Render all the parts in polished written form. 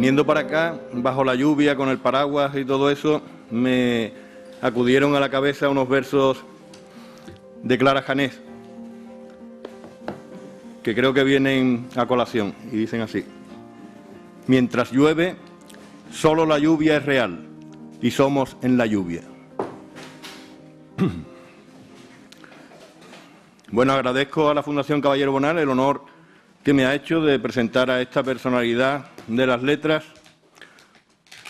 viniendo para acá, bajo la lluvia, con el paraguas y todo eso, me acudieron a la cabeza unos versos de Clara Janés, que creo que vienen a colación, y dicen así: mientras llueve, solo la lluvia es real, y somos en la lluvia. Bueno, agradezco a la Fundación Caballero Bonal el honor que me ha hecho de presentar a esta personalidad de las letras,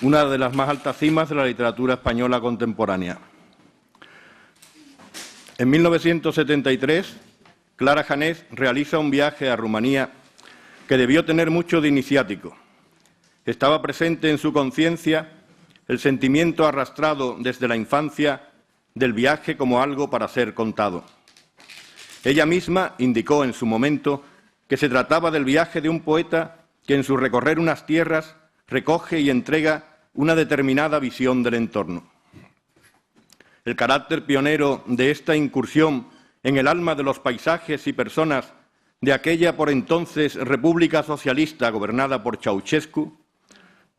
una de las más altas cimas de la literatura española contemporánea. En 1973, Clara Janés realiza un viaje a Rumanía que debió tener mucho de iniciático. Estaba presente en su conciencia el sentimiento arrastrado desde la infancia del viaje como algo para ser contado. Ella misma indicó en su momento que se trataba del viaje de un poeta que en su recorrer unas tierras recoge y entrega una determinada visión del entorno. El carácter pionero de esta incursión en el alma de los paisajes y personas de aquella por entonces República Socialista gobernada por Ceausescu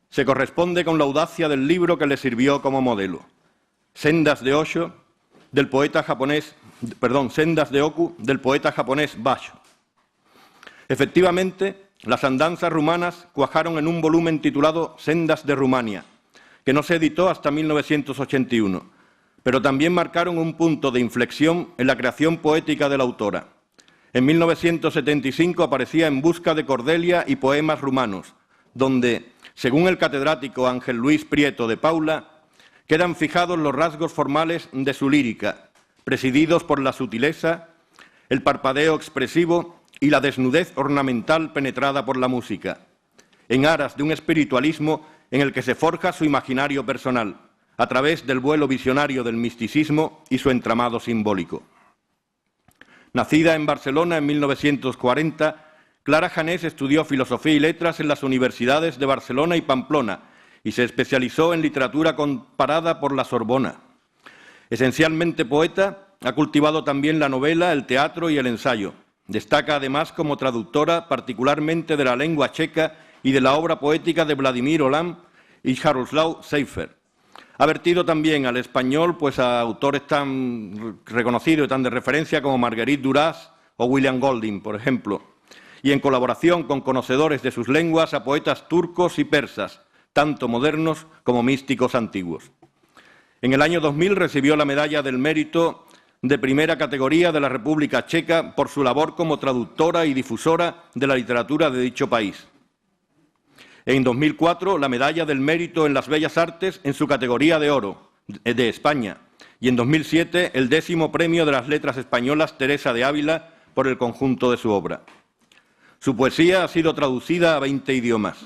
se corresponde con la audacia del libro que le sirvió como modelo, Sendas de Oku, del poeta japonés Basho. Efectivamente, las andanzas rumanas cuajaron en un volumen titulado Sendas de Rumania, que no se editó hasta 1981, pero también marcaron un punto de inflexión en la creación poética de la autora. En 1975 aparecía En busca de Cordelia y Poemas rumanos, donde, según el catedrático Ángel Luis Prieto de Paula, quedan fijados los rasgos formales de su lírica, presididos por la sutileza, el parpadeo expresivo y la desnudez ornamental penetrada por la música, en aras de un espiritualismo en el que se forja su imaginario personal, a través del vuelo visionario del misticismo y su entramado simbólico. Nacida en Barcelona en 1940, Clara Janés estudió Filosofía y Letras en las universidades de Barcelona y Pamplona y se especializó en literatura comparada por la Sorbona. Esencialmente poeta, ha cultivado también la novela, el teatro y el ensayo. Destaca además como traductora particularmente de la lengua checa y de la obra poética de Vladimir Orlán y Jaroslav Seifert. Ha vertido también al español a autores tan reconocidos y tan de referencia como Marguerite Duras o William Golding, por ejemplo, y en colaboración con conocedores de sus lenguas a poetas turcos y persas, tanto modernos como místicos antiguos. En el año 2000 recibió la Medalla del Mérito de primera categoría de la República Checa por su labor como traductora y difusora de la literatura de dicho país. En 2004, la Medalla del Mérito en las Bellas Artes en su categoría de oro de España, y en 2007 el 10º Premio de las Letras Españolas Teresa de Ávila por el conjunto de su obra. Su poesía ha sido traducida a 20 idiomas.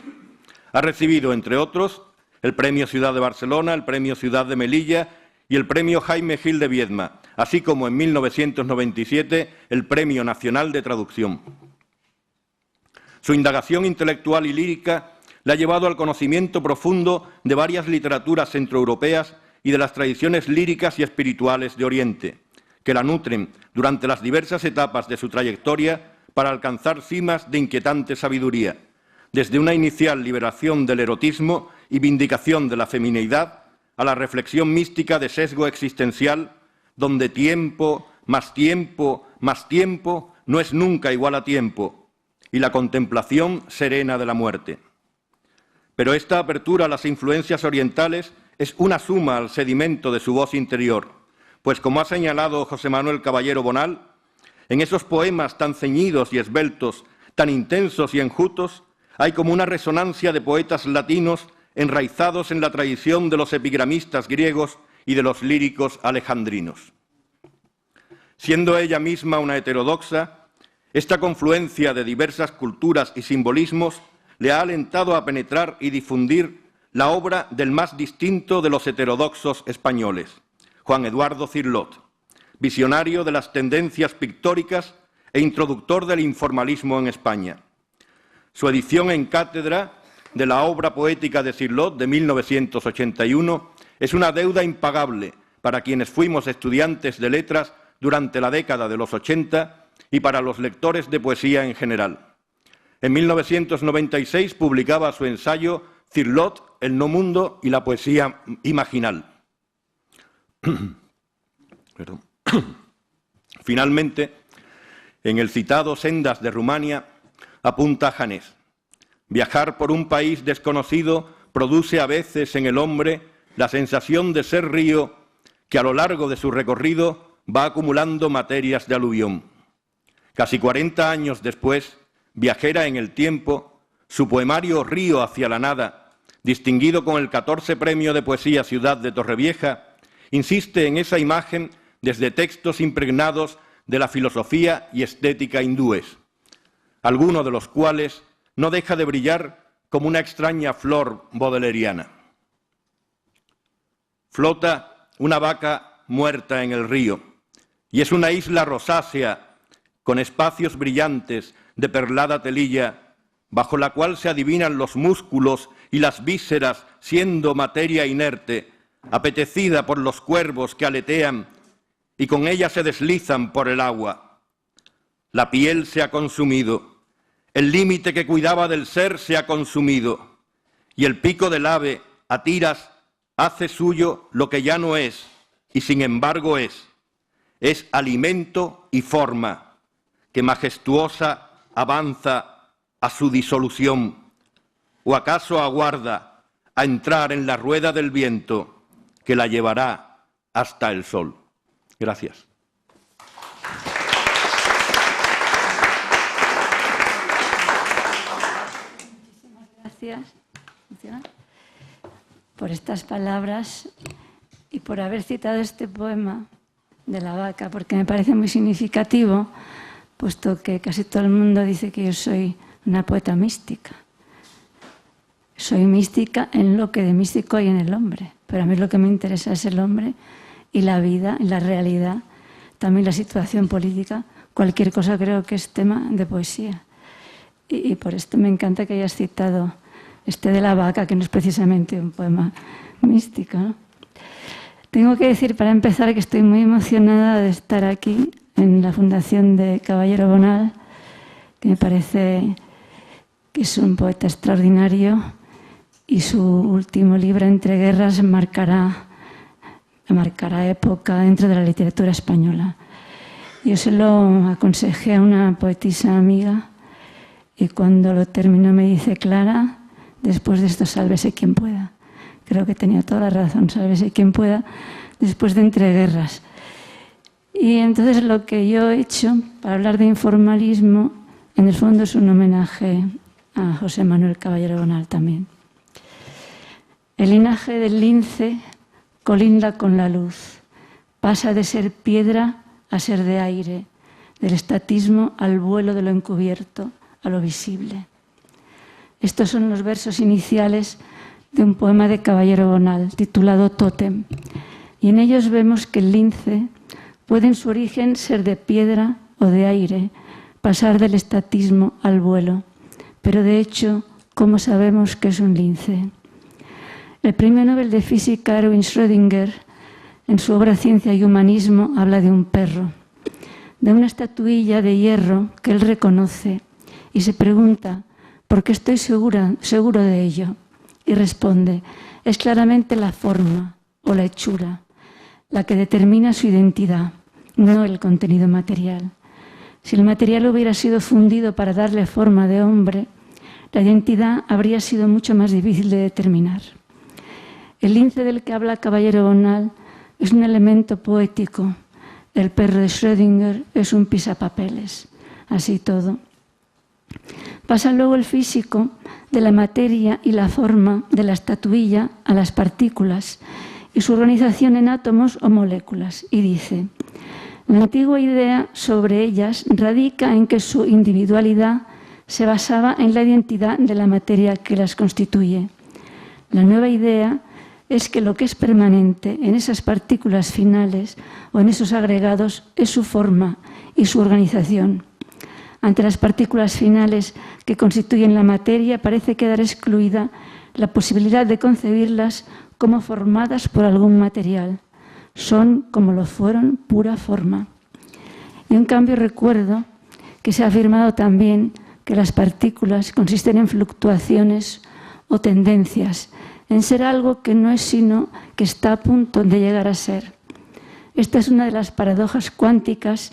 Ha recibido, entre otros, el Premio Ciudad de Barcelona, el Premio Ciudad de Melilla y el Premio Jaime Gil de Viedma, así como en 1997 el Premio Nacional de Traducción. Su indagación intelectual y lírica le ha llevado al conocimiento profundo de varias literaturas centroeuropeas y de las tradiciones líricas y espirituales de Oriente, que la nutren durante las diversas etapas de su trayectoria para alcanzar cimas de inquietante sabiduría, desde una inicial liberación del erotismo y vindicación de la femineidad a la reflexión mística de sesgo existencial, donde tiempo, más tiempo, más tiempo no es nunca igual a tiempo, y la contemplación serena de la muerte. Pero esta apertura a las influencias orientales es una suma al sedimento de su voz interior, pues como ha señalado José Manuel Caballero Bonal, en esos poemas tan ceñidos y esbeltos, tan intensos y enjutos, hay como una resonancia de poetas latinos enraizados en la tradición de los epigramistas griegos y de los líricos alejandrinos. Siendo ella misma una heterodoxa, esta confluencia de diversas culturas y simbolismos le ha alentado a penetrar y difundir la obra del más distinto de los heterodoxos españoles, Juan Eduardo Cirlot, visionario de las tendencias pictóricas e introductor del informalismo en España. Su edición en cátedra de la obra poética de Cirlot de 1981 es una deuda impagable para quienes fuimos estudiantes de letras durante la década de los 80 y para los lectores de poesía en general. En 1996 publicaba su ensayo Cirlot, el no mundo y la poesía imaginal. Finalmente, en el citado Sendas de Rumania, apunta Janés: viajar por un país desconocido produce a veces en el hombre la sensación de ser río que a lo largo de su recorrido va acumulando materias de aluvión. Casi 40 años después, Viajera en el tiempo, su poemario Río hacia la nada, distinguido con el 14 Premio de Poesía Ciudad de Torrevieja, insiste en esa imagen desde textos impregnados de la filosofía y estética hindúes, alguno de los cuales no deja de brillar como una extraña flor bodeleriana. Flota una vaca muerta en el río, y es una isla rosácea con espacios brillantes de perlada telilla, bajo la cual se adivinan los músculos y las vísceras siendo materia inerte, apetecida por los cuervos que aletean y con ella se deslizan por el agua. La piel se ha consumido, el límite que cuidaba del ser se ha consumido, y el pico del ave, a tiras, hace suyo lo que ya no es, y sin embargo es alimento y forma, que majestuosa avanza a su disolución, o acaso aguarda a entrar en la rueda del viento que la llevará hasta el sol. Gracias. Muchísimas gracias por estas palabras y por haber citado este poema de la vaca, porque me parece muy significativo, puesto que casi todo el mundo dice que yo soy una poeta mística. Soy mística en lo que de místico hay en el hombre, pero a mí lo que me interesa es el hombre y la vida, y la realidad, también la situación política. Cualquier cosa creo que es tema de poesía. Y por esto me encanta que hayas citado este de la vaca, que no es precisamente un poema místico, ¿no? Tengo que decir, para empezar, que estoy muy emocionada de estar aquí en la Fundación de Caballero Bonal, que me parece que es un poeta extraordinario, y su último libro, Entre guerras, marcará época dentro de la literatura española. Yo se lo aconsejé a una poetisa amiga y cuando lo terminó me dice: Clara, después de esto sálvese quien pueda. Creo que tenía toda la razón, sálvese quien pueda después de Entre guerras. Y entonces lo que yo he hecho para hablar de informalismo, en el fondo es un homenaje a José Manuel Caballero Bonal también. El linaje del lince colinda con la luz, pasa de ser piedra a ser de aire, del estatismo al vuelo de lo encubierto, a lo visible. Estos son los versos iniciales de un poema de Caballero Bonal titulado Tótem, y en ellos vemos que el lince puede en su origen ser de piedra o de aire, pasar del estatismo al vuelo, pero de hecho, ¿cómo sabemos que es un lince? El premio Nobel de Física Erwin Schrödinger, en su obra Ciencia y Humanismo, habla de un perro, de una estatuilla de hierro que él reconoce y se pregunta: ¿por qué estoy seguro de ello? Y responde: es claramente la forma o la hechura la que determina su identidad, no el contenido material. Si el material hubiera sido fundido para darle forma de hombre, la identidad habría sido mucho más difícil de determinar. El lince del que habla Caballero Bonal es un elemento poético. El perro de Schrödinger es un pisapapeles. Así todo. Pasa luego el físico de la materia y la forma de la estatuilla a las partículas y su organización en átomos o moléculas. Y dice: la antigua idea sobre ellas radica en que su individualidad se basaba en la identidad de la materia que las constituye. La nueva idea es que lo que es permanente en esas partículas finales o en esos agregados es su forma y su organización. Ante las partículas finales que constituyen la materia parece quedar excluida la posibilidad de concebirlas como formadas por algún material. Son, como lo fueron, pura forma. Y en cambio recuerdo que se ha afirmado también que las partículas consisten en fluctuaciones o tendencias, en ser algo que no es sino que está a punto de llegar a ser. Esta es una de las paradojas cuánticas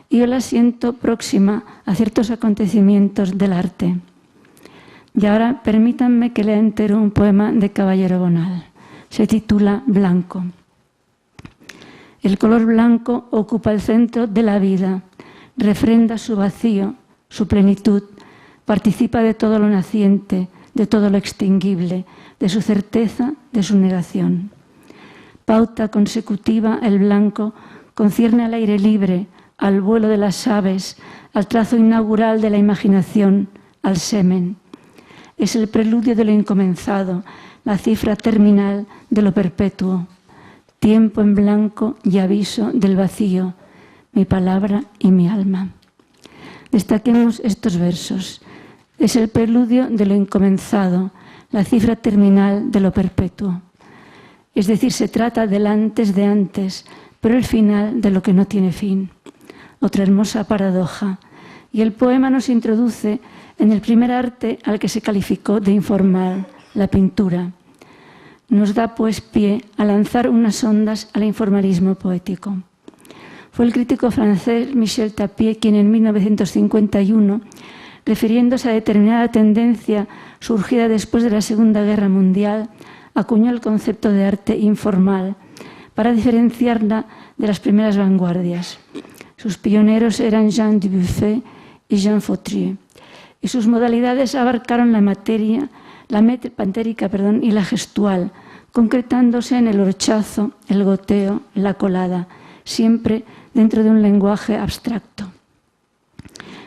y yo la siento próxima a ciertos acontecimientos del arte. Y ahora permítanme que lea entero un poema de Caballero Bonal. Se titula Blanco. El color blanco ocupa el centro de la vida, refrenda su vacío, su plenitud, participa de todo lo naciente, de todo lo extinguible, de su certeza, de su negación. Pauta consecutiva, el blanco concierne al aire libre, al vuelo de las aves, al trazo inaugural de la imaginación, al semen. Es el preludio de lo incomenzado, la cifra terminal de lo perpetuo. Tiempo en blanco y aviso del vacío, mi palabra y mi alma. Destaquemos estos versos. Es el preludio de lo incomenzado, la cifra terminal de lo perpetuo. Es decir, se trata del antes de antes, pero el final de lo que no tiene fin. Otra hermosa paradoja. Y el poema nos introduce en el primer arte al que se calificó de informal, la pintura. Nos da pues pie a lanzar unas ondas al informalismo poético. Fue el crítico francés Michel Tapié quien en 1951, refiriéndose a determinada tendencia surgida después de la Segunda Guerra Mundial, acuñó el concepto de arte informal para diferenciarla de las primeras vanguardias. Sus pioneros eran Jean Dubuffet y Jean Fautrier, y sus modalidades abarcaron la materia, pantérica y la gestual, concretándose en el horchazo, el goteo, la colada, siempre dentro de un lenguaje abstracto.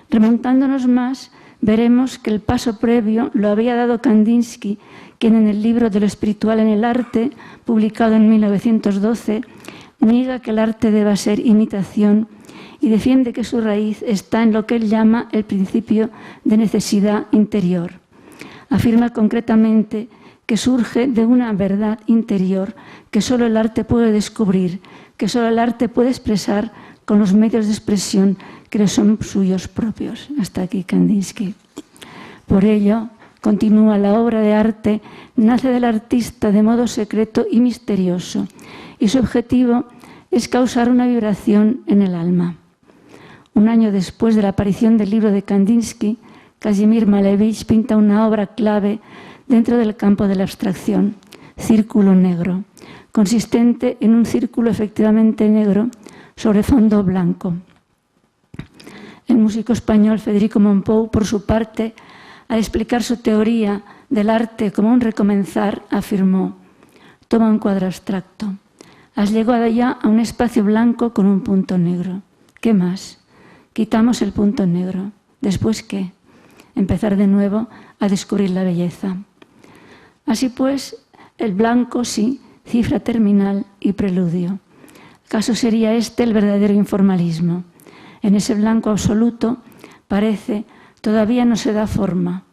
Remontándonos más, veremos que el paso previo lo había dado Kandinsky, quien en el libro de lo espiritual en el arte, publicado en 1912, niega que el arte deba ser imitación y defiende que su raíz está en lo que él llama el principio de necesidad interior. Afirma concretamente que surge de una verdad interior que solo el arte puede descubrir, que solo el arte puede expresar con los medios de expresión que le son suyos propios. Hasta aquí Kandinsky. Por ello, continúa, la obra de arte nace del artista de modo secreto y misterioso, y su objetivo es causar una vibración en el alma. Un año después de la aparición del libro de Kandinsky, Kazimir Malevich pinta una obra clave dentro del campo de la abstracción, Círculo Negro, consistente en un círculo efectivamente negro sobre fondo blanco. El músico español Federico Mompou, por su parte, al explicar su teoría del arte como un recomenzar, afirmó: toma un cuadro abstracto. Has llegado ya a un espacio blanco con un punto negro. ¿Qué más? Quitamos el punto negro. ¿Después qué? Empezar de nuevo a descubrir la belleza. Así pues, el blanco sí, cifra terminal y preludio. ¿Acaso sería este el verdadero informalismo? En ese blanco absoluto parece todavía no se da forma.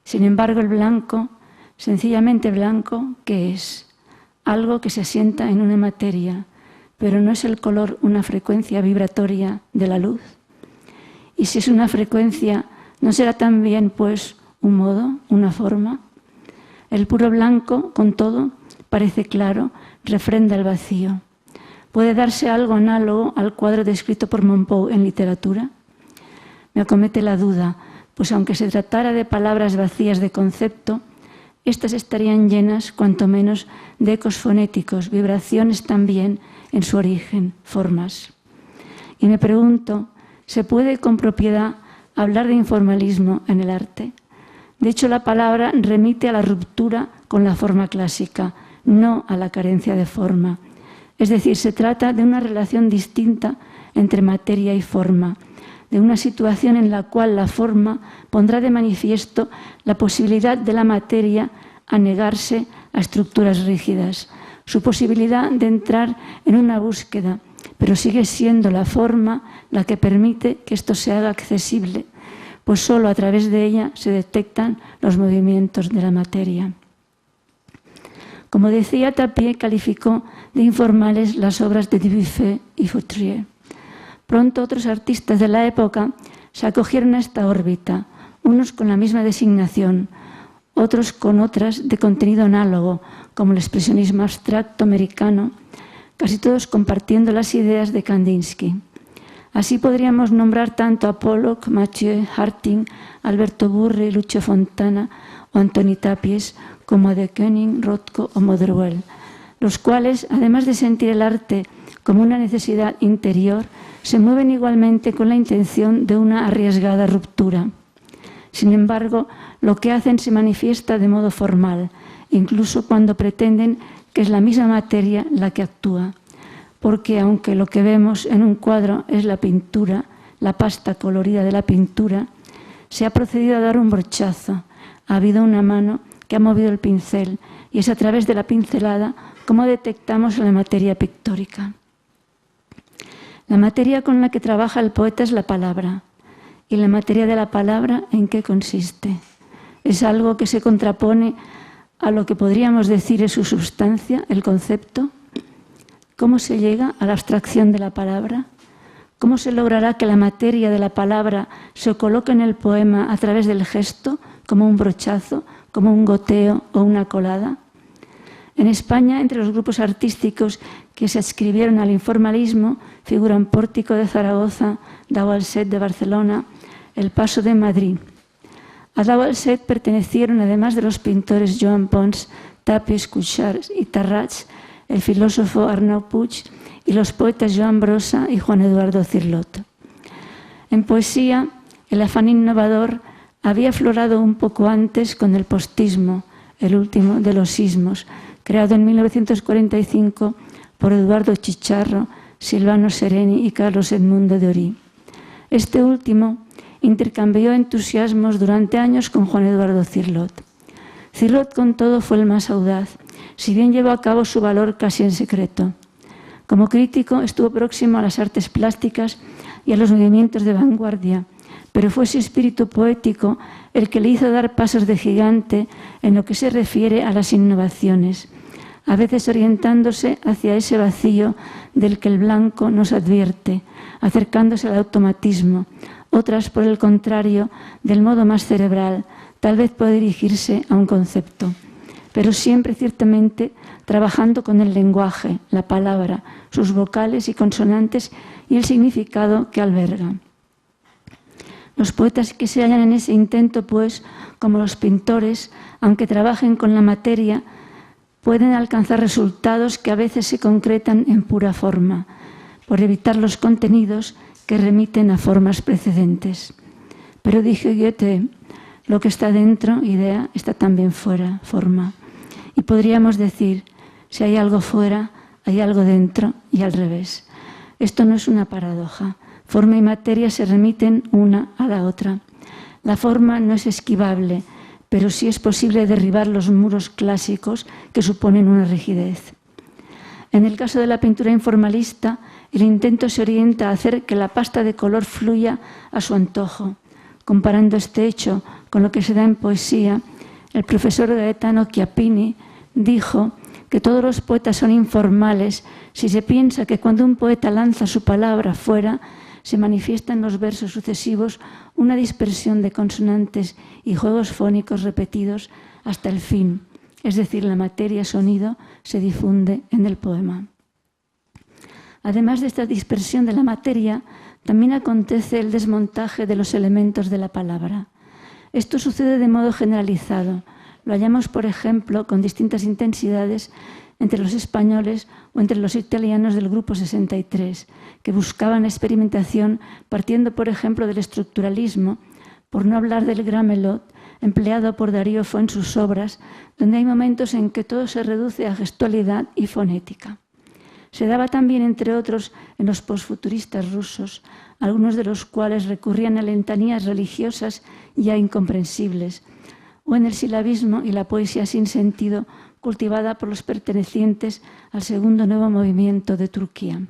Sin embargo, el blanco, sencillamente blanco, ¿qué es? Algo que se asienta en una materia, pero ¿no es el color una frecuencia vibratoria de la luz? Y si es una frecuencia, ¿no será también, pues, un modo, una forma? El puro blanco, con todo, parece claro, refrenda el vacío. ¿Puede darse algo análogo al cuadro descrito por Mompou en literatura? Me acomete la duda, pues aunque se tratara de palabras vacías de concepto, estas estarían llenas, cuanto menos, de ecos fonéticos, vibraciones también en su origen, formas. Y me pregunto, ¿se puede con propiedad hablar de informalismo en el arte? De hecho, la palabra remite a la ruptura con la forma clásica, no a la carencia de forma. Es decir, se trata de una relación distinta entre materia y forma, de una situación en la cual la forma pondrá de manifiesto la posibilidad de la materia a negarse a estructuras rígidas, su posibilidad de entrar en una búsqueda, pero sigue siendo la forma la que permite que esto se haga accesible, pues solo a través de ella se detectan los movimientos de la materia. Como decía, Tapié calificó de informales las obras de Dubuffet y Fautrier. Pronto otros artistas de la época se acogieron a esta órbita, unos con la misma designación, otros con otras de contenido análogo, como el expresionismo abstracto americano, casi todos compartiendo las ideas de Kandinsky. Así podríamos nombrar tanto a Pollock, Mathieu, Harting, Alberto Burri, Lucio Fontana o Antoni Tàpies, como a de Kooning, Rothko o Motherwell, los cuales, además de sentir el arte como una necesidad interior, se mueven igualmente con la intención de una arriesgada ruptura. Sin embargo, lo que hacen se manifiesta de modo formal, incluso cuando pretenden que es la misma materia la que actúa, porque aunque lo que vemos en un cuadro es la pintura, la pasta colorida de la pintura, se ha procedido a dar un brochazo, ha habido una mano que ha movido el pincel y es a través de la pincelada como detectamos la materia pictórica. La materia con la que trabaja el poeta es la palabra. ¿Y la materia de la palabra en qué consiste? ¿Es algo que se contrapone a lo que podríamos decir es su sustancia, el concepto? ¿Cómo se llega a la abstracción de la palabra? ¿Cómo se logrará que la materia de la palabra se coloque en el poema a través del gesto, como un brochazo, como un goteo o una colada? En España, entre los grupos artísticos que se adscribieron al informalismo, figuran Pórtico de Zaragoza, Dau al Set de Barcelona, El Paso de Madrid. A Dau al Set pertenecieron, además de los pintores Joan Pons, Tàpies, Cuixart y Tarrats, el filósofo Arnau Puig y los poetas Joan Brossa y Juan Eduardo Cirlot. En poesía, el afán innovador había aflorado un poco antes con el postismo, el último de los sismos, creado en 1945 por Eduardo Chicharro, Silvano Sereni y Carlos Edmundo de Orí. Este último intercambió entusiasmos durante años con Juan Eduardo Cirlot. Cirlot, con todo, fue el más audaz, si bien llevó a cabo su valor casi en secreto. Como crítico estuvo próximo a las artes plásticas y a los movimientos de vanguardia, pero fue su espíritu poético el que le hizo dar pasos de gigante en lo que se refiere a las innovaciones, a veces orientándose hacia ese vacío del que el blanco nos advierte, acercándose al automatismo, otras, por el contrario, del modo más cerebral, tal vez puede dirigirse a un concepto, pero siempre ciertamente trabajando con el lenguaje, la palabra, sus vocales y consonantes y el significado que alberga. Los poetas que se hallan en ese intento, pues, como los pintores, aunque trabajen con la materia, pueden alcanzar resultados que a veces se concretan en pura forma, por evitar los contenidos que remiten a formas precedentes. Pero dijo Goethe, lo que está dentro, idea, está también fuera, forma. Y podríamos decir, si hay algo fuera, hay algo dentro y al revés. Esto no es una paradoja. Forma y materia se remiten una a la otra. La forma no es esquivable, pero sí es posible derribar los muros clásicos que suponen una rigidez. En el caso de la pintura informalista, el intento se orienta a hacer que la pasta de color fluya a su antojo. Comparando este hecho con lo que se da en poesía, el profesor Gaetano Chiappini dijo que todos los poetas son informales si se piensa que cuando un poeta lanza su palabra fuera, se manifiesta en los versos sucesivos una dispersión de consonantes y juegos fónicos repetidos hasta el fin, es decir, la materia sonido se difunde en el poema. Además de esta dispersión de la materia, también acontece el desmontaje de los elementos de la palabra. Esto sucede de modo generalizado. Lo hallamos, por ejemplo, con distintas intensidades entre los españoles o entre los italianos del Grupo 63, que buscaban experimentación partiendo, por ejemplo, del estructuralismo, por no hablar del gramelot, empleado por Darío Fo en sus obras, donde hay momentos en que todo se reduce a gestualidad y fonética. Se daba también, entre otros, en los posfuturistas rusos, algunos de los cuales recurrían a letanías religiosas ya incomprensibles, o en el silabismo y la poesía sin sentido cultivada por los pertenecientes al segundo nuevo movimiento de Turquía.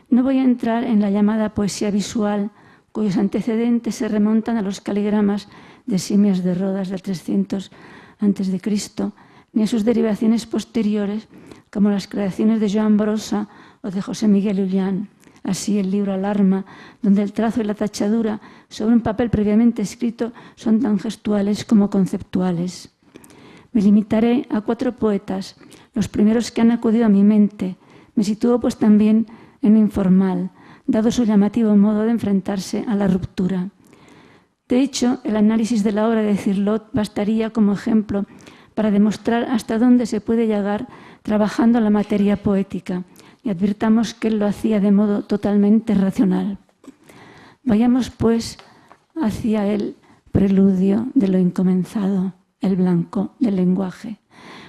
No voy a entrar en la llamada poesía visual, cuyos antecedentes se remontan a los caligramas de Simias de Rodas del 300 a.C., ni a sus derivaciones posteriores, como las creaciones de Joan Brossa o de José Miguel Ullán. Así, el libro Alarma, donde el trazo y la tachadura sobre un papel previamente escrito son tan gestuales como conceptuales. Me limitaré a 4 poetas, los primeros que han acudido a mi mente. Me sitúo pues también en lo informal, dado su llamativo modo de enfrentarse a la ruptura. De hecho, el análisis de la obra de Cirlot bastaría como ejemplo para demostrar hasta dónde se puede llegar trabajando la materia poética, y advirtamos que él lo hacía de modo totalmente racional. Vayamos pues hacia el preludio de lo incomenzado, el blanco del lenguaje,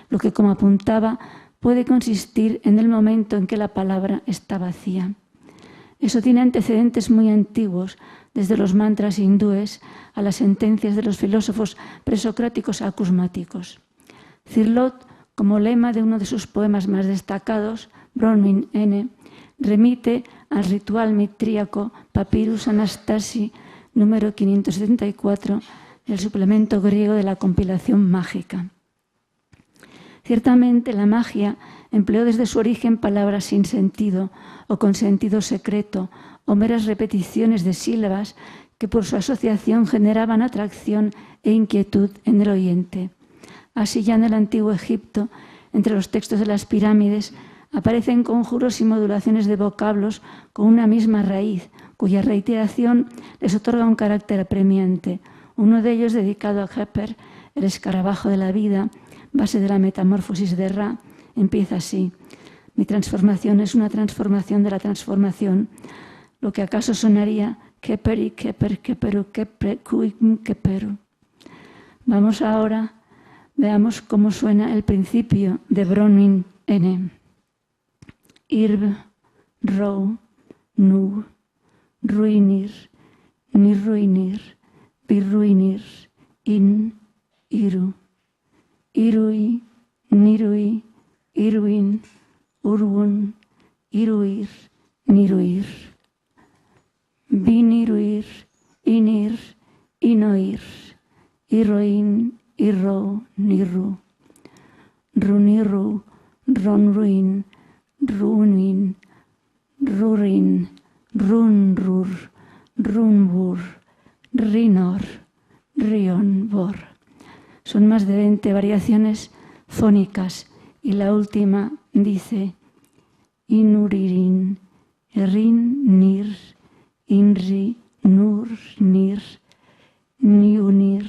lo que, como apuntaba, puede consistir en el momento en que la palabra está vacía. Eso tiene antecedentes muy antiguos, desde los mantras hindúes a las sentencias de los filósofos presocráticos acusmáticos. Cirlot, como lema de uno de sus poemas más destacados, Bronwyn N., remite al ritual mitríaco Papyrus Anastasi número 574 del suplemento griego de la compilación mágica. Ciertamente la magia empleó desde su origen palabras sin sentido o con sentido secreto o meras repeticiones de sílabas que por su asociación generaban atracción e inquietud en el oyente. Así ya en el antiguo Egipto, entre los textos de las pirámides, aparecen conjuros y modulaciones de vocablos con una misma raíz, cuya reiteración les otorga un carácter apremiante. Uno de ellos, dedicado a Khepr, el escarabajo de la vida, base de la metamorfosis de Ra, empieza así: mi transformación es una transformación de la transformación, lo que acaso sonaría Kheperi, Khepr, Khepru, Khepre, Kuim, Khepru. Vamos ahora, veamos cómo suena el principio de Bronwyn N. Irb, Rou, Nu, Ruinir, Ni ruinir, Birruinir, In, Iru, Irui, Nirui, Irwin, Urwun, Iruir, Niruir, Biniruir, Inir, Inoir, Iroin, Irro, Niru, Runiru, Ronruin, Runin, Rurin, Runrur, Runbur, Rinor, Rionbor. Son más de 20 variaciones fónicas y la última dice Inuririn, Rin, Nir, Inri, Nur, Nir, Niunir,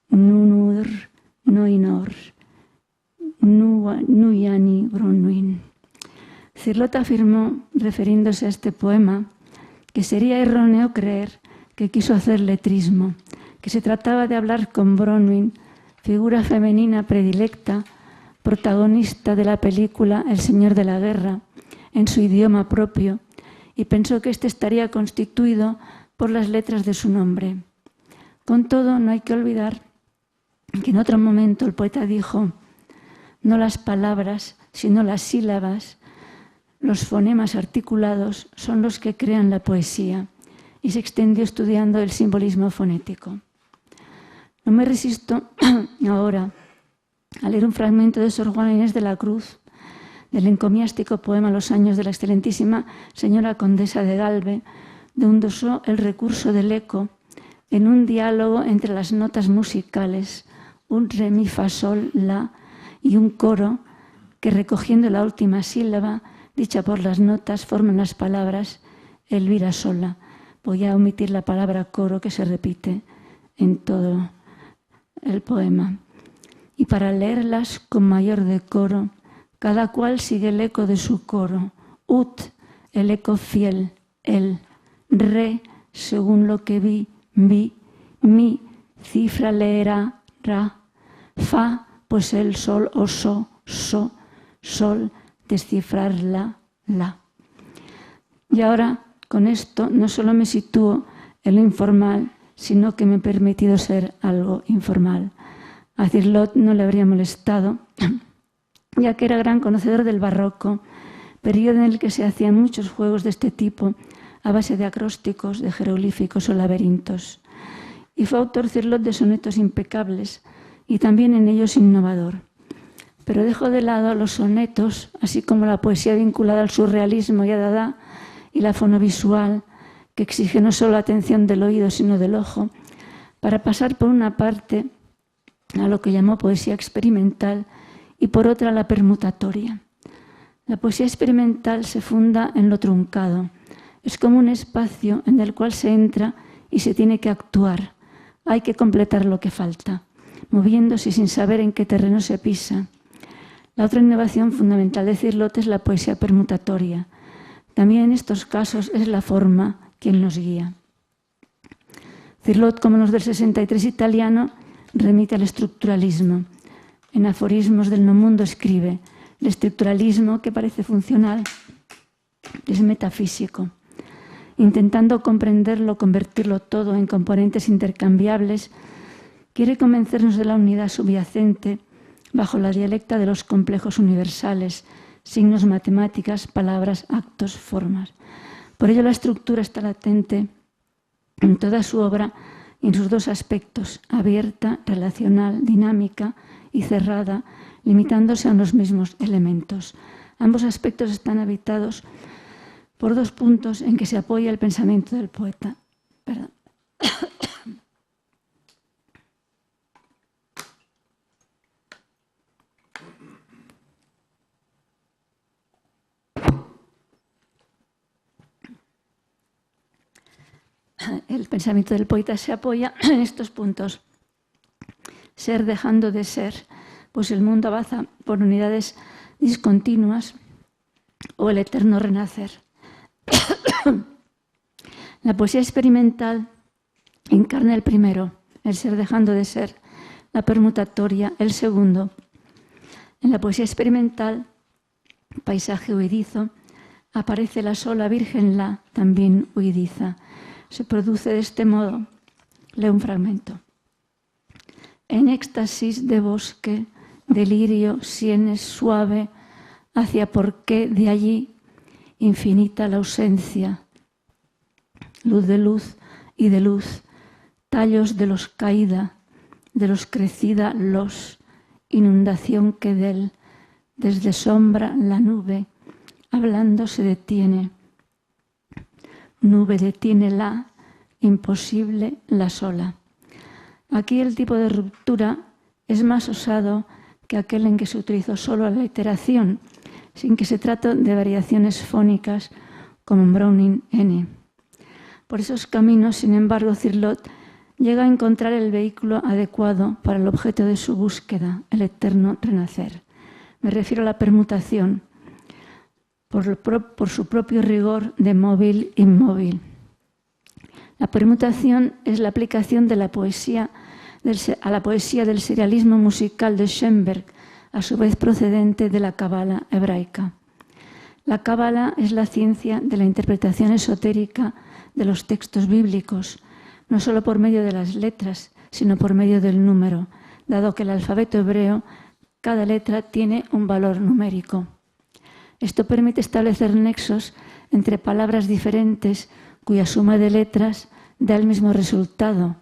Nunur, Noinor, Nuyani, Bronwyn. Cirlot afirmó, refiriéndose a este poema, que sería erróneo creer que quiso hacer letrismo, que se trataba de hablar con Bronwyn, figura femenina predilecta, protagonista de la película El Señor de la Guerra, en su idioma propio, y pensó que éste estaría constituido por las letras de su nombre. Con todo, no hay que olvidar que en otro momento el poeta dijo: no las palabras, sino las sílabas, los fonemas articulados son los que crean la poesía, y se extendió estudiando el simbolismo fonético. No me resisto ahora a leer un fragmento de Sor Juana Inés de la Cruz, del encomiástico poema Los años de la excelentísima señora condesa de Galve, donde usó el recurso del eco en un diálogo entre las notas musicales, un re, mi, fa, sol, la, y un coro que, recogiendo la última sílaba dicha por las notas, forman las palabras Elvira sola. Voy a omitir la palabra coro, que se repite en todo el poema. Y para leerlas con mayor decoro, cada cual sigue el eco de su coro. Ut, el eco fiel, el. Re, según lo que vi. Mi, cifra leerá, ra. Fa, pues el sol o so, sol, descifrar la. Y ahora, con esto, no solo me sitúo en lo informal, sino que me he permitido ser algo informal. A Cirlot no le habría molestado, ya que era gran conocedor del barroco, periodo en el que se hacían muchos juegos de este tipo a base de acrósticos, de jeroglíficos o laberintos. Y fue autor Cirlot de sonetos impecables y también en ellos innovador. Pero dejo de lado los sonetos, así como la poesía vinculada al surrealismo y a Dada, y la fonovisual, que exige no solo la atención del oído, sino del ojo, para pasar por una parte a lo que llamó poesía experimental, y por otra la permutatoria. La poesía experimental se funda en lo truncado. Es como un espacio en el cual se entra y se tiene que actuar. Hay que completar lo que falta, moviéndose sin saber en qué terreno se pisa. La otra innovación fundamental de Cirlot es la poesía permutatoria. También en estos casos es la forma quien nos guía. Cirlot, como los del 63 italiano, remite al estructuralismo. En Aforismos del No Mundo escribe: el estructuralismo, que parece funcional, es metafísico. Intentando comprenderlo, convertirlo todo en componentes intercambiables, quiere convencernos de la unidad subyacente bajo la dialecta de los complejos universales, signos, matemáticas, palabras, actos, formas. Por ello la estructura está latente en toda su obra y en sus dos aspectos, abierta, relacional, dinámica y cerrada, limitándose a los mismos elementos. Ambos aspectos están habitados por dos puntos en que se apoya el pensamiento del poeta. Perdón. El pensamiento del poeta se apoya en estos puntos. Ser dejando de ser, pues el mundo avanza por unidades discontinuas, o el eterno renacer. La poesía experimental encarna el primero, el ser dejando de ser, la permutatoria, el segundo. En la poesía experimental, paisaje huidizo, aparece la sola virgen también huidiza. Se produce de este modo, leo un fragmento. En éxtasis de bosque, delirio, sienes suave, hacia por qué de allí infinita la ausencia, luz de luz y de luz, tallos de los caída, de los crecida los, inundación que del, desde sombra la nube, hablando se detiene. Nube detiene la, imposible la sola. Aquí el tipo de ruptura es más osado que aquel en que se utilizó solo la iteración, sin que se trate de variaciones fónicas como en Browning N. Por esos caminos, sin embargo, Cirlot llega a encontrar el vehículo adecuado para el objeto de su búsqueda, el eterno renacer. Me refiero a la permutación, por su propio rigor de móvil-inmóvil. La permutación es la aplicación de la poesía a la poesía del serialismo musical de Schoenberg, a su vez procedente de la cábala hebraica. La cábala es la ciencia de la interpretación esotérica de los textos bíblicos, no solo por medio de las letras, sino por medio del número, dado que el alfabeto hebreo, cada letra tiene un valor numérico. Esto permite establecer nexos entre palabras diferentes cuya suma de letras da el mismo resultado,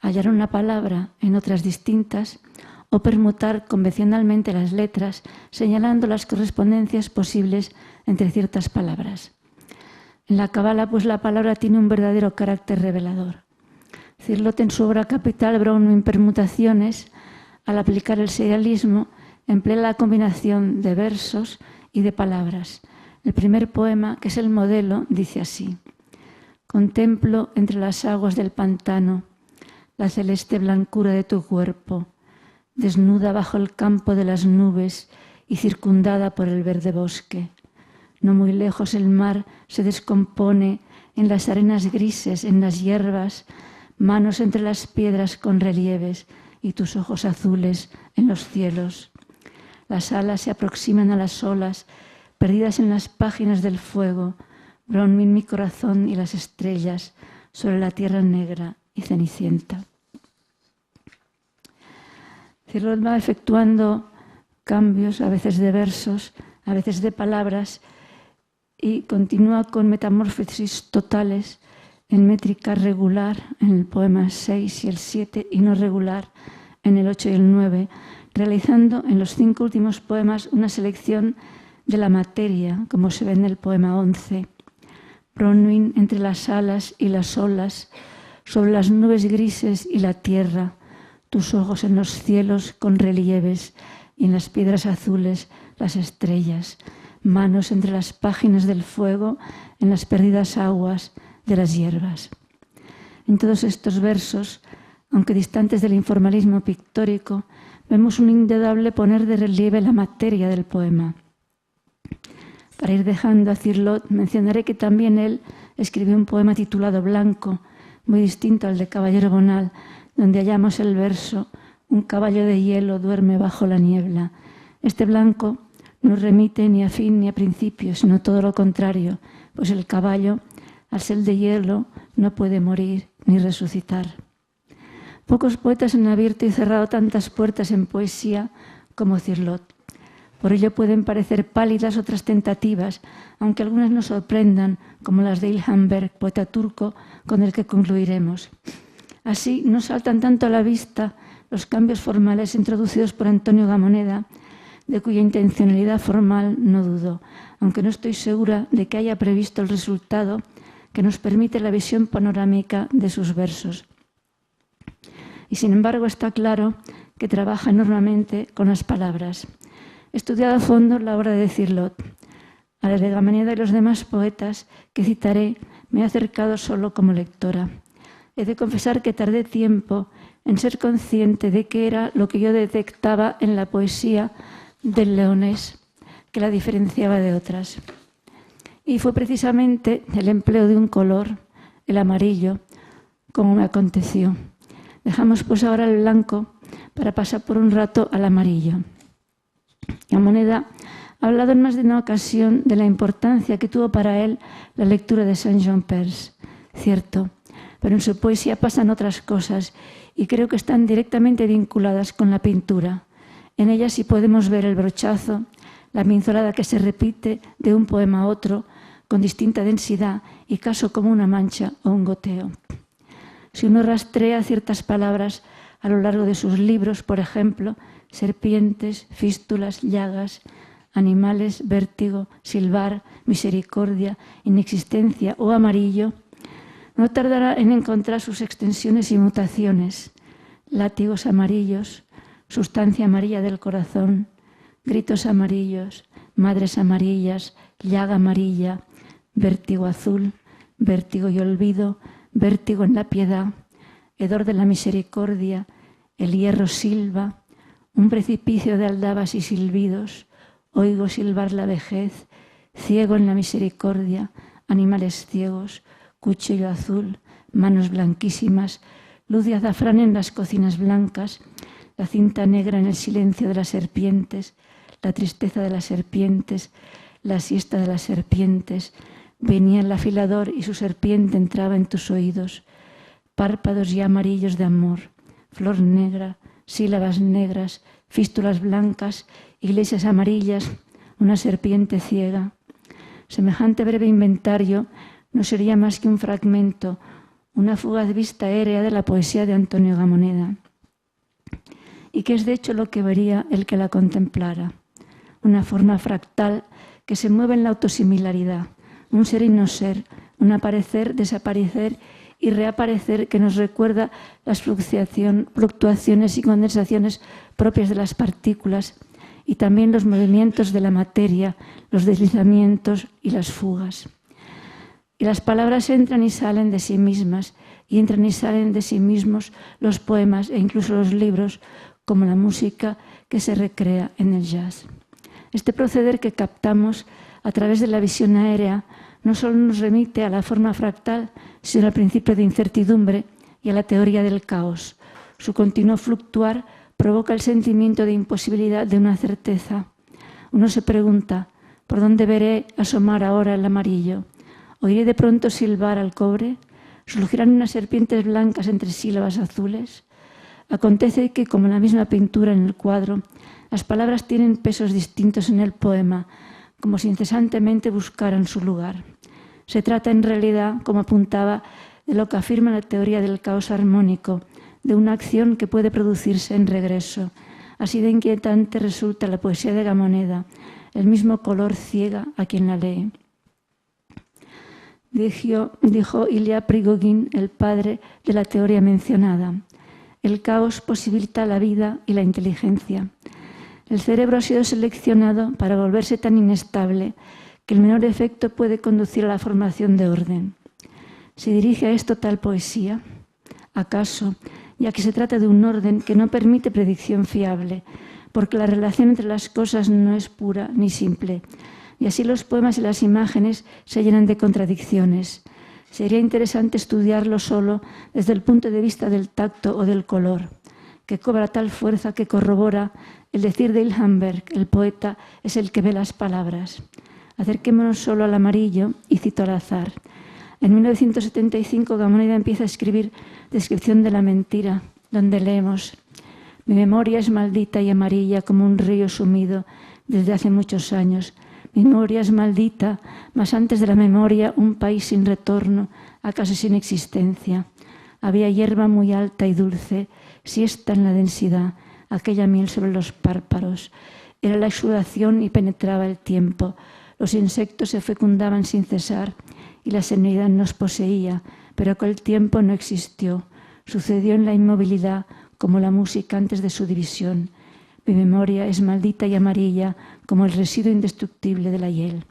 hallar una palabra en otras distintas o permutar convencionalmente las letras señalando las correspondencias posibles entre ciertas palabras. En la cábala, pues, la palabra tiene un verdadero carácter revelador. Cirlot, en su obra capital Browning Permutaciones, al aplicar el serialismo, emplea la combinación de versos y de palabras. El primer poema, que es el modelo, dice así: contemplo entre las aguas del pantano la celeste blancura de tu cuerpo, desnuda bajo el campo de las nubes y circundada por el verde bosque. No muy lejos el mar se descompone en las arenas grises, en las hierbas, manos entre las piedras con relieves y tus ojos azules en los cielos. Las alas se aproximan a las olas, perdidas en las páginas del fuego, Browning mi corazón y las estrellas sobre la tierra negra y cenicienta. Cirlot va efectuando cambios, a veces de versos, a veces de palabras, y continúa con metamorfosis totales en métrica regular en el poema 6 y el 7 y no regular en el 8 y el 9, realizando en los 5 últimos poemas una selección de la materia, como se ve en el poema 11. Browning entre las alas y las olas, sobre las nubes grises y la tierra, tus ojos en los cielos con relieves y en las piedras azules las estrellas, manos entre las páginas del fuego, en las perdidas aguas de las hierbas. En todos estos versos, aunque distantes del informalismo pictórico, vemos un indudable poner de relieve la materia del poema. Para ir dejando a Cirlot, mencionaré que también él escribió un poema titulado Blanco, muy distinto al de Caballero Bonal, donde hallamos el verso «Un caballo de hielo duerme bajo la niebla». Este blanco no remite ni a fin ni a principio, sino todo lo contrario, pues el caballo, al ser de hielo, no puede morir ni resucitar. Pocos poetas han abierto y cerrado tantas puertas en poesía como Cirlot. Por ello pueden parecer pálidas otras tentativas, aunque algunas nos sorprendan, como las de İlhan Berk, poeta turco, con el que concluiremos. Así no saltan tanto a la vista los cambios formales introducidos por Antonio Gamoneda, de cuya intencionalidad formal no dudo, aunque no estoy segura de que haya previsto el resultado que nos permite la visión panorámica de sus versos. Y sin embargo está claro que trabaja enormemente con las palabras. He estudiado a fondo la obra de Cirlot. A la de Gamoneda y los demás poetas que citaré me he acercado solo como lectora. He de confesar que tardé tiempo en ser consciente de qué era lo que yo detectaba en la poesía del leonés que la diferenciaba de otras. Y fue precisamente el empleo de un color, el amarillo, como me aconteció. Dejamos pues ahora el blanco para pasar por un rato al amarillo. Gamoneda ha hablado en más de una ocasión de la importancia que tuvo para él la lectura de Saint-Jean-Perse. Cierto, pero en su poesía pasan otras cosas y creo que están directamente vinculadas con la pintura. En ella sí podemos ver el brochazo, la pincelada que se repite de un poema a otro con distinta densidad y caso como una mancha o un goteo. Si uno rastrea ciertas palabras a lo largo de sus libros, por ejemplo, serpientes, fístulas, llagas, animales, vértigo, silbar, misericordia, inexistencia o amarillo, no tardará en encontrar sus extensiones y mutaciones, látigos amarillos, sustancia amarilla del corazón, gritos amarillos, madres amarillas, llaga amarilla, vértigo azul, vértigo y olvido, vértigo en la piedad, hedor de la misericordia, el hierro silba, un precipicio de aldabas y silbidos, oigo silbar la vejez, ciego en la misericordia, animales ciegos, cuchillo azul, manos blanquísimas, luz de azafrán en las cocinas blancas, la cinta negra en el silencio de las serpientes, la tristeza de las serpientes, la siesta de las serpientes, venía el afilador y su serpiente entraba en tus oídos, párpados ya amarillos de amor, flor negra, sílabas negras, fístulas blancas, iglesias amarillas, una serpiente ciega. Semejante breve inventario no sería más que un fragmento, una fugaz vista aérea de la poesía de Antonio Gamoneda, y que es de hecho lo que vería el que la contemplara, una forma fractal que se mueve en la autosimilaridad, un ser y no ser, un aparecer, desaparecer y reaparecer que nos recuerda las fluctuaciones y condensaciones propias de las partículas y también los movimientos de la materia, los deslizamientos y las fugas. Y las palabras entran y salen de sí mismas, y entran y salen de sí mismos los poemas e incluso los libros, como la música que se recrea en el jazz. Este proceder que captamos a través de la visión aérea no solo nos remite a la forma fractal, sino al principio de incertidumbre y a la teoría del caos. Su continuo fluctuar provoca el sentimiento de imposibilidad de una certeza. Uno se pregunta, ¿por dónde veré asomar ahora el amarillo? ¿Oiré de pronto silbar al cobre? ¿Surgirán unas serpientes blancas entre sílabas azules? Acontece que, como en la misma pintura en el cuadro, las palabras tienen pesos distintos en el poema, como si incesantemente buscaran su lugar. Se trata en realidad, como apuntaba, de lo que afirma la teoría del caos armónico, de una acción que puede producirse en regreso. Así de inquietante resulta la poesía de Gamoneda, el mismo color ciega a quien la lee. Dijo Ilya Prigogine, el padre de la teoría mencionada. El caos posibilita la vida y la inteligencia. El cerebro ha sido seleccionado para volverse tan inestable que el menor efecto puede conducir a la formación de orden. ¿Se dirige a esto tal poesía? ¿Acaso, ya que se trata de un orden que no permite predicción fiable, porque la relación entre las cosas no es pura ni simple, y así los poemas y las imágenes se llenan de contradicciones? Sería interesante estudiarlo solo desde el punto de vista del tacto o del color, que cobra tal fuerza que corrobora el decir de Ilhan Berg: el poeta es el que ve las palabras. Acerquémonos solo al amarillo y cito al azar. En 1975 Gamoneda empieza a escribir Descripción de la mentira, donde leemos: mi memoria es maldita y amarilla como un río sumido desde hace muchos años. Mi memoria es maldita, mas antes de la memoria un país sin retorno, acaso sin existencia. Había hierba muy alta y dulce, siesta en la densidad, aquella miel sobre los párpados. Era la exudación y penetraba el tiempo. Los insectos se fecundaban sin cesar y la serenidad nos poseía, pero aquel tiempo no existió. Sucedió en la inmovilidad como la música antes de su división. Mi memoria es maldita y amarilla como el residuo indestructible de la hiel.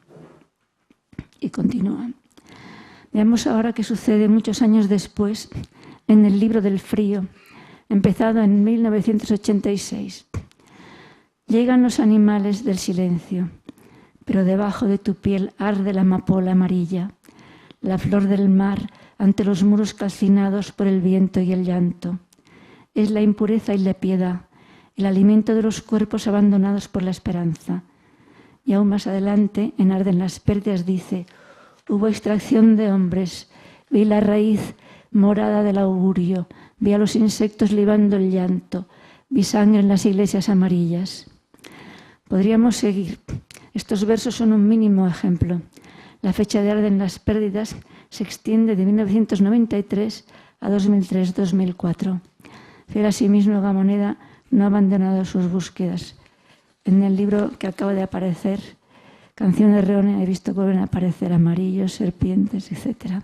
Y continúa. Veamos ahora qué sucede muchos años después en el libro del frío, empezado en 1986. Llegan los animales del silencio, pero debajo de tu piel arde la amapola amarilla, la flor del mar ante los muros calcinados por el viento y el llanto. Es la impureza y la piedad, el alimento de los cuerpos abandonados por la esperanza. Y aún más adelante, en Arden las pérdidas, dice: hubo extracción de hombres, vi la raíz morada del augurio, vi a los insectos libando el llanto, vi sangre en las iglesias amarillas. Podríamos seguir. Estos versos son un mínimo ejemplo. La fecha de Arden las pérdidas se extiende de 1993 a 2003-2004. Fiel a sí mismo, Gamoneda no ha abandonado sus búsquedas. En el libro que acaba de aparecer, Canción de Reone, he visto que vuelven a aparecer amarillos, serpientes, etc.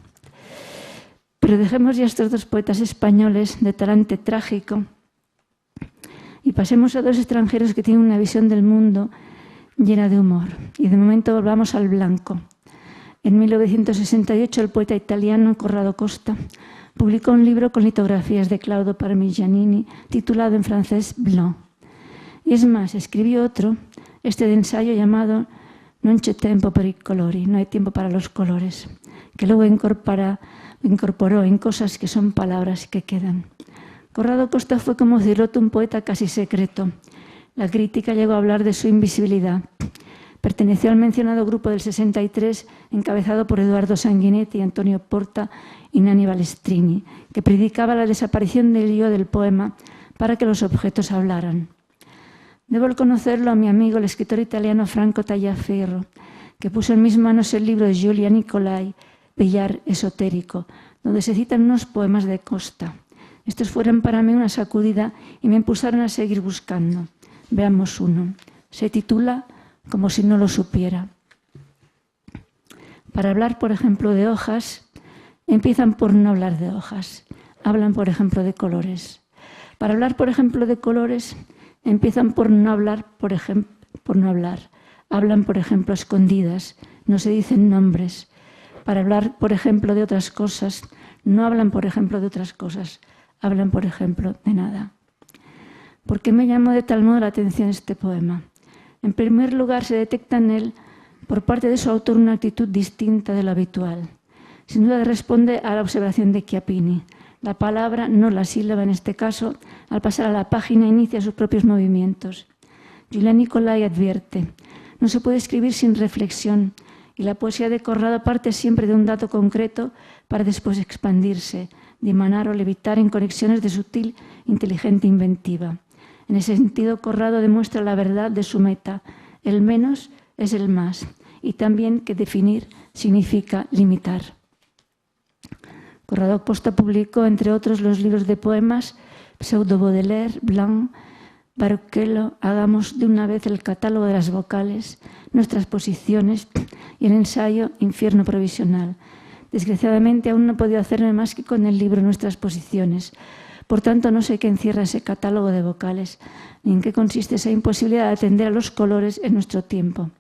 Pero dejemos ya estos dos poetas españoles de talante trágico y pasemos a dos extranjeros que tienen una visión del mundo llena de humor. Y de momento volvamos al blanco. En 1968 el poeta italiano Corrado Costa publicó un libro con litografías de Claudio Parmigianini titulado en francés Blanc. Y es más, escribió otro, de ensayo llamado Non c'è tempo per i colori, no hay tiempo para los colores, que luego incorporó en cosas que son palabras que quedan. Corrado Costa fue como Ziroto, un poeta casi secreto. La crítica llegó a hablar de su invisibilidad. Perteneció al mencionado grupo del 63, encabezado por Eduardo Sanguinetti, Antonio Porta y Nanni Balestrini, que predicaba la desaparición del yo del poema para que los objetos hablaran. Debo conocerlo a mi amigo, el escritor italiano Franco Tagliaferro, que puso en mis manos el libro de Giulia Nicolai, Billar esotérico, donde se citan unos poemas de Costa. Estos fueron para mí una sacudida y me impulsaron a seguir buscando. Veamos uno. Se titula Como si no lo supiera. Para hablar, por ejemplo, de hojas, empiezan por no hablar de hojas. Hablan, por ejemplo, de colores. Para hablar, por ejemplo, de colores, empiezan por no hablar, por no hablar. Hablan, por ejemplo, a escondidas. No se dicen nombres. Para hablar, por ejemplo, de otras cosas, no hablan, por ejemplo, de otras cosas. Hablan, por ejemplo, de nada. ¿Por qué me llamó de tal modo la atención este poema? En primer lugar, se detecta en él, por parte de su autor, una actitud distinta de lo habitual. Sin duda responde a la observación de Chiappini. La palabra, no la sílaba en este caso, al pasar a la página inicia sus propios movimientos. Giulia Nicolai advierte: no se puede escribir sin reflexión, y la poesía de Corrado parte siempre de un dato concreto para después expandirse, dimanar o levitar en conexiones de sutil, inteligente inventiva. En ese sentido, Corrado demuestra la verdad de su meta: el menos es el más, y también que definir significa limitar. Corrado Costa publicó, entre otros, los libros de poemas Pseudo Baudelaire, Blanc, Baruchello, Hagamos de una vez el catálogo de las vocales, Nuestras posiciones y el ensayo Infierno provisional. Desgraciadamente aún no he podido hacerme más que con el libro Nuestras posiciones, Por tanto, no sé qué encierra ese catálogo de vocales, ni en qué consiste esa imposibilidad de atender a los colores en nuestro tiempo.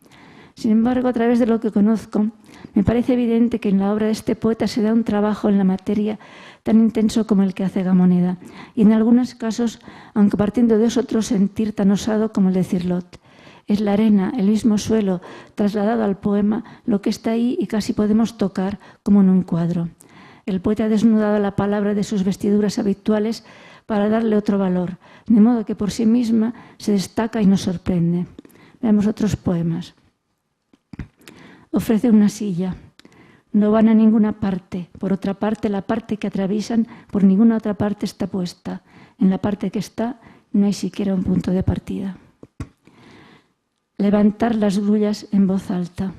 Sin embargo, a través de lo que conozco, me parece evidente que en la obra de este poeta se da un trabajo en la materia tan intenso como el que hace Gamoneda, y en algunos casos, aunque partiendo de otro sentir tan osado como el de Cirlot. Es la arena, el mismo suelo, trasladado al poema, lo que está ahí y casi podemos tocar como en un cuadro. El poeta ha desnudado la palabra de sus vestiduras habituales para darle otro valor, de modo que por sí misma se destaca y nos sorprende. Veamos otros poemas. Ofrece una silla. No van a ninguna parte. Por otra parte, la parte que atraviesan por ninguna otra parte está puesta. En la parte que está no hay siquiera un punto de partida. Levantar las grullas en voz alta.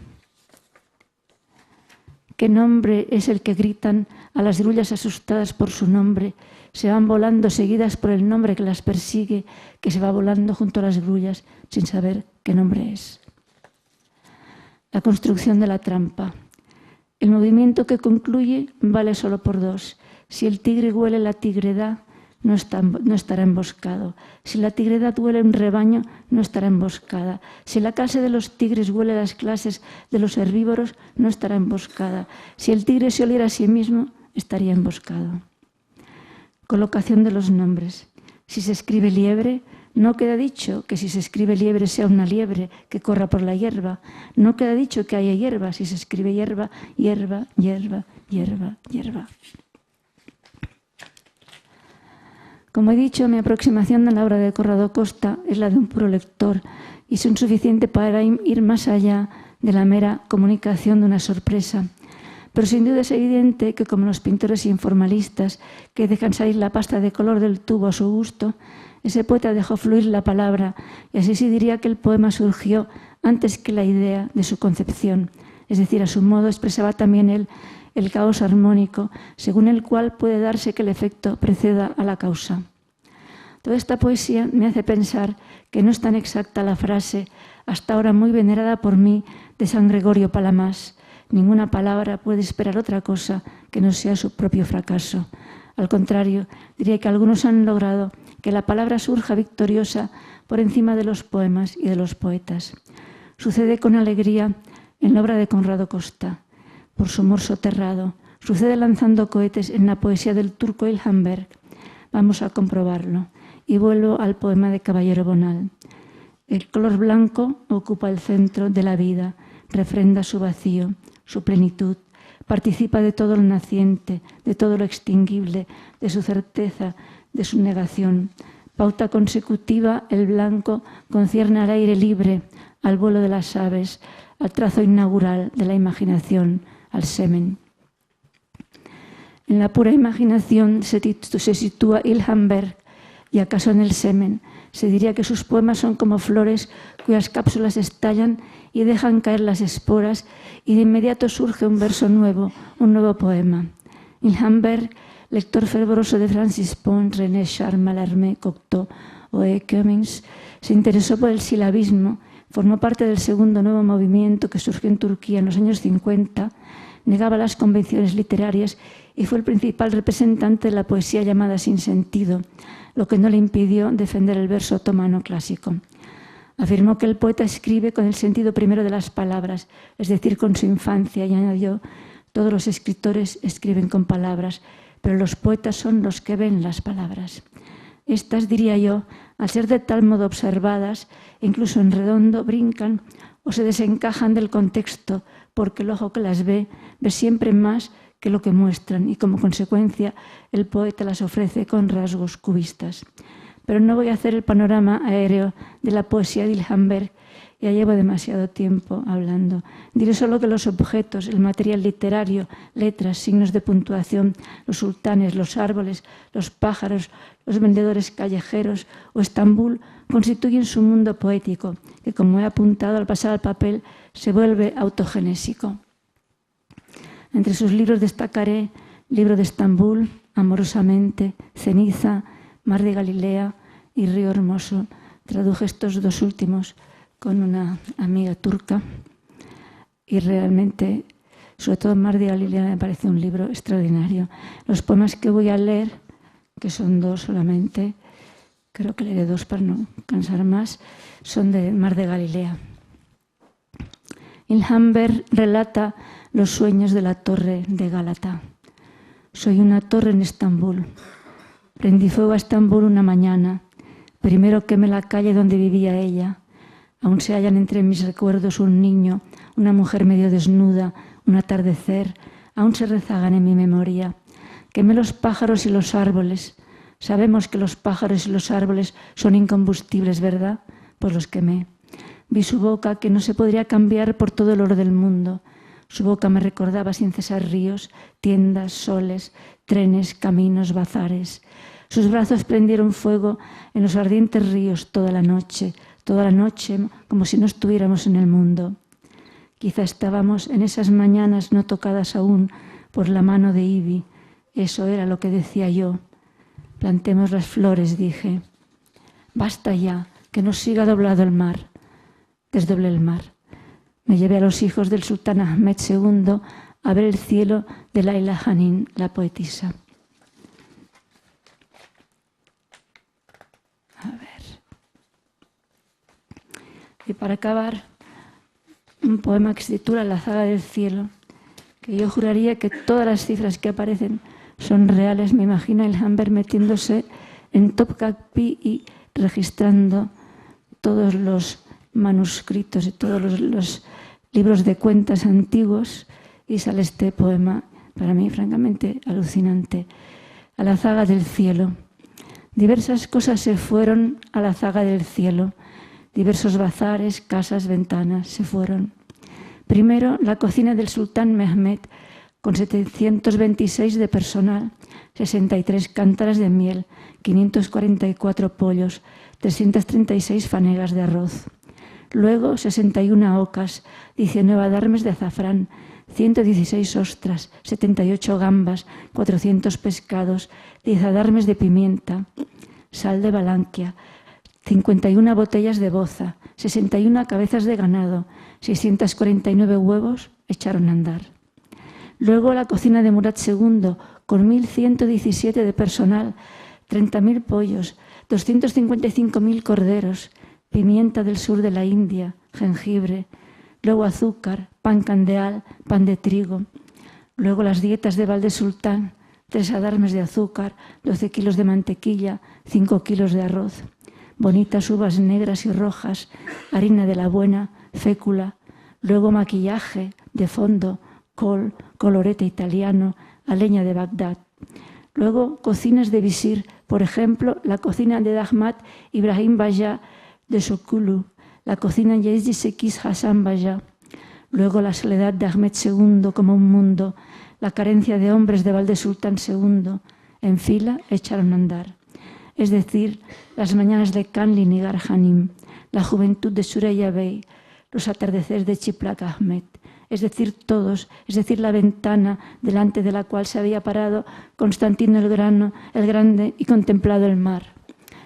¿Qué nombre es el que gritan a las grullas asustadas por su nombre? Se van volando seguidas por el nombre que las persigue, que se va volando junto a las grullas sin saber qué nombre es. La construcción de la trampa. El movimiento que concluye vale solo por dos. Si el tigre huele la tigreda, no estará emboscado. Si la tigreda huele un rebaño, no estará emboscada. Si la clase de los tigres huele las clases de los herbívoros, no estará emboscada. Si el tigre se oliera a sí mismo, estaría emboscado. Colocación de los nombres. Si se escribe liebre, no queda dicho que si se escribe liebre sea una liebre que corra por la hierba. No queda dicho que haya hierba. Si se escribe hierba, hierba, hierba, hierba, hierba. Como he dicho, mi aproximación a la obra de Conrado Costa es la de un puro lector y es insuficiente para ir más allá de la mera comunicación de una sorpresa. Pero sin duda es evidente que, como los pintores informalistas que dejan salir la pasta de color del tubo a su gusto, ese poeta dejó fluir la palabra y así se diría que el poema surgió antes que la idea de su concepción. Es decir, a su modo expresaba también él el caos armónico, según el cual puede darse que el efecto preceda a la causa. Toda esta poesía me hace pensar que no es tan exacta la frase, hasta ahora muy venerada por mí, de San Gregorio Palamás. Ninguna palabra puede esperar otra cosa que no sea su propio fracaso. Al contrario, diría que algunos han logrado que la palabra surja victoriosa por encima de los poemas y de los poetas. Sucede con alegría en la obra de Conrado Costa, por su humor soterrado. Sucede lanzando cohetes en la poesía del turco Ilhan Berk. Vamos a comprobarlo. Y vuelvo al poema de Caballero Bonal. El color blanco ocupa el centro de la vida, refrenda su vacío, su plenitud, participa de todo lo naciente, de todo lo extinguible, de su certeza, de su negación. Pauta consecutiva, el blanco concierne al aire libre, al vuelo de las aves, al trazo inaugural de la imaginación, al semen. En la pura imaginación se sitúa Ilhan Berk, y acaso en el semen. Se diría que sus poemas son como flores cuyas cápsulas estallan y dejan caer las esporas y de inmediato surge un verso nuevo, un nuevo poema. Ilhan Berk, lector fervoroso de Francis Pons, René Char, Mallarmé, Cocteau o E. Cummings, se interesó por el silabismo, formó parte del segundo nuevo movimiento que surgió en Turquía en los años 50, negaba las convenciones literarias y fue el principal representante de la poesía llamada sin sentido, lo que no le impidió defender el verso otomano clásico. Afirmó que el poeta escribe con el sentido primero de las palabras, es decir, con su infancia, y añadió: todos los escritores escriben con palabras, pero los poetas son los que ven las palabras. Estas, diría yo, al ser de tal modo observadas, incluso en redondo, brincan o se desencajan del contexto, porque el ojo que las ve siempre más que lo que muestran y, como consecuencia, el poeta las ofrece con rasgos cubistas. Pero no voy a hacer el panorama aéreo de la poesía de Ilhan Berk, ya llevo demasiado tiempo hablando. Diré solo que los objetos, el material literario, letras, signos de puntuación, los sultanes, los árboles, los pájaros, los vendedores callejeros o Estambul constituyen su mundo poético, que, como he apuntado, al pasar al papel se vuelve autogenésico. Entre sus libros destacaré Libro de Estambul, Amorosamente, Ceniza, Mar de Galilea y Río Hermoso. Traduje estos dos últimos con una amiga turca y realmente, sobre todo Mar de Galilea, me parece un libro extraordinario. Los poemas que voy a leer, que son dos solamente, creo que leeré dos para no cansar más, son del Mar de Galilea. Ilhamber relata los sueños de la torre de Gálata. Soy una torre en Estambul. Prendí fuego a Estambul una mañana. Primero quemé la calle donde vivía ella. Aún se hallan entre mis recuerdos un niño, una mujer medio desnuda, un atardecer. Aún se rezagan en mi memoria. Quemé los pájaros y los árboles. Sabemos que los pájaros y los árboles son incombustibles, ¿verdad? Pues los quemé. Vi su boca que no se podría cambiar por todo el oro del mundo. Su boca me recordaba sin cesar ríos, tiendas, soles, trenes, caminos, bazares. Sus brazos prendieron fuego en los ardientes ríos toda la noche, como si no estuviéramos en el mundo. Quizá estábamos en esas mañanas no tocadas aún por la mano de Ivy. Eso era lo que decía yo. Plantemos las flores, dije. Basta ya, que nos siga doblado el mar. Desdoblé el mar. Me llevé a los hijos del sultán Ahmed II a ver el cielo de Laila Hanin, la poetisa. A ver. Y para acabar, un poema que se titula La zaga del cielo, que yo juraría que todas las cifras que aparecen son reales. Me imagino a Ilhamber metiéndose en Topkapi y registrando todos los manuscritos y todos los libros de cuentas antiguos, y sale este poema, para mí francamente alucinante. A la zaga del cielo. Diversas cosas se fueron a la zaga del cielo. Diversos bazares, casas, ventanas se fueron. Primero, la cocina del sultán Mehmed, con 726 de personal, 63 cántaras de miel, 544 pollos, 336 fanegas de arroz. Luego 61 ocas, 19 adarmes de azafrán, 116 ostras, 78 gambas, 400 pescados, 10 adarmes de pimienta, sal de Balanquia, 51 botellas de boza, 61 cabezas de ganado, 649 huevos echaron a andar. Luego la cocina de Murad II, con 1.117 de personal, 30.000 pollos, 255.000 corderos, pimienta del sur de la India, jengibre, luego azúcar, pan candeal, pan de trigo. Luego las dietas de Valde Sultán, 3 adarmes de azúcar, 12 kilos de mantequilla, 5 kilos de arroz. Bonitas uvas negras y rojas, harina de la buena, fécula. Luego maquillaje de fondo, col, colorete italiano, a leña de Bagdad. Luego cocinas de visir, por ejemplo, la cocina de Ahmad Ibrahim Baya de Sokulu, la cocina en Yazdi Sekis Hassan Baya. Luego la soledad de Ahmed II como un mundo, la carencia de hombres de Valde Sultán II, en fila echaron a andar. Es decir, las mañanas de Kanli Nigar Hanim, la juventud de Sureyya Bey, los atardeceres de Chiplak Ahmed, es decir, todos, es decir, la ventana delante de la cual se había parado Constantino el Grande y contemplado el mar.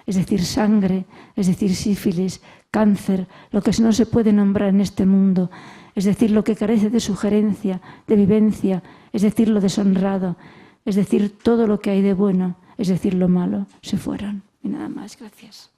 Es decir, sangre, es decir, sífilis, cáncer, lo que no se puede nombrar en este mundo, es decir, lo que carece de sugerencia, de vivencia, es decir, lo deshonrado, es decir, todo lo que hay de bueno, es decir, lo malo, se fueron. Y nada más, gracias.